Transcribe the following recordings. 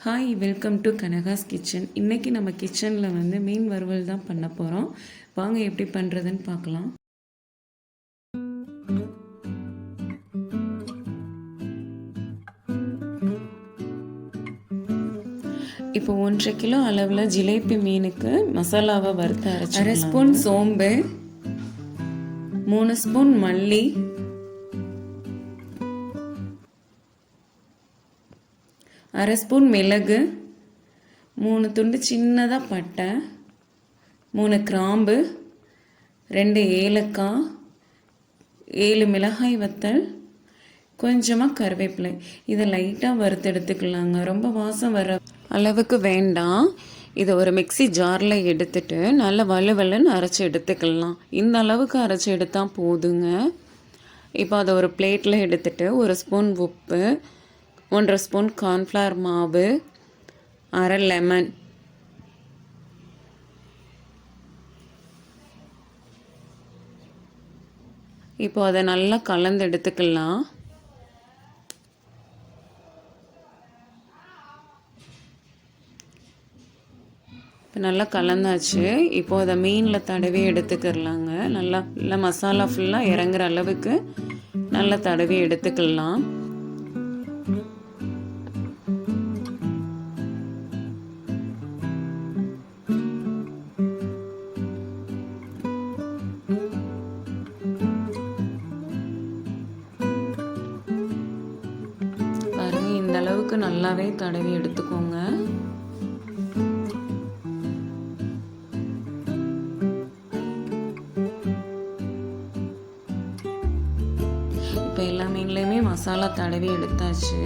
Hi, welcome to Kanaga's kitchen. இன்றைக்கி நம்ம கிச்சனில் மீன் வறுவல் தான் பண்ண போகிறோம். வாங்க எப்படி பண்ணுறதுன்னு பார்க்கலாம். இப்போ 1.5 கிலோ அளவில் ஜிலேபி மீனுக்கு மசாலாவை வறுத்து அரைச்சி, 1/2 ஸ்பூன் சோம்பு, 3 ஸ்பூன் மல்லி, 1/2 ஸ்பூன் மிளகு, 3 துண்டு சின்னதாக பட்டை, 3 கிராம்பு, 2 ஏலக்காய், 7 மிளகாய் வத்தல், கொஞ்சமாக கருவேப்பிலை. இதை லைட்டாக வறுத்து எடுத்துக்கலாங்க. ரொம்ப வாசம் வர அளவுக்கு வேண்டாம். இதை ஒரு மிக்சி ஜாரில் எடுத்துட்டு நல்லா வலுவலுன்னு அரைச்சி எடுத்துக்கலாம். இந்த அளவுக்கு அரைச்சி எடுத்தால் போதுங்க. இப்போ அதை ஒரு பிளேட்டில் எடுத்துட்டு 1 ஸ்பூன் உப்பு, 1/2 ஸ்பூன் கார்ன்ஃப்ளவர் மாவு, 1/2 லெமன், இப்போ அதை நல்லா கலந்து எடுத்துக்கலாம். இப்போ நல்லா கலந்தாச்சு. இப்போ அதை மீனில் தடவி எடுத்துக்கிடலாங்க. நல்லா மசாலா ஃபுல்லாக இறங்குற அளவுக்கு நல்லா தடவி எடுத்துக்கலாம். இந்த அளவுக்கு நல்லாவே தடவி எடுத்துக்கோங்க. இப்போ எல்லா மீன்லேயுமே மசாலா தடவி எடுத்தாச்சு.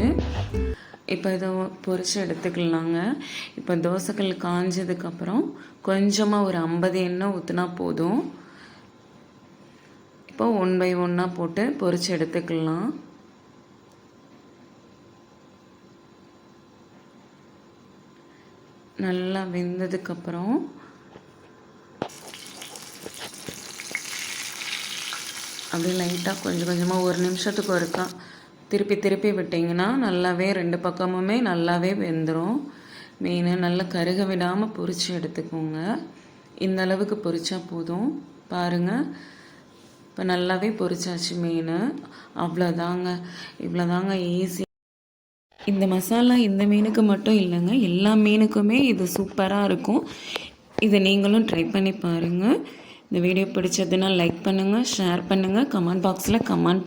இப்போ இதை பொரிச்சு எடுத்துக்கலாங்க. இப்போ தோசைக்கல் காஞ்சதுக்கப்புறம் கொஞ்சமாக ஒரு 50 எண்ணெய் ஊற்றினா போதும். இப்போ 1 பை 1 போட்டு பொரிச்சு எடுத்துக்கலாம். நல்லா வெந்ததுக்கப்புறம் அப்படியே லைட்டாக கொஞ்சம் கொஞ்சமாக 1 நிமிஷத்துக்கு ஒருக்கா திருப்பி விட்டிங்கன்னா நல்லாவே 2 பக்கமுமே நல்லாவே வெந்துடும். மீன் நல்லா கருக விடாமல் பொரித்து எடுத்துக்கோங்க. இந்த அளவுக்கு பொரிச்சா போதும். பாருங்கள், இப்போ நல்லாவே பொரிச்சாச்சு மீன். இவ்வளோதாங்க ஈஸி. இந்த மசாலா இந்த மீனுக்கு மட்டும் இல்லைங்க, எல்லா மீனுக்குமே இது சூப்பராக இருக்கும். இதை நீங்களும் ட்ரை பண்ணி பாருங்கள். இந்த வீடியோ பிடிச்சதுன்னா லைக் பண்ணுங்கள், ஷேர் பண்ணுங்கள், கமெண்ட் பாக்ஸில் கமெண்ட்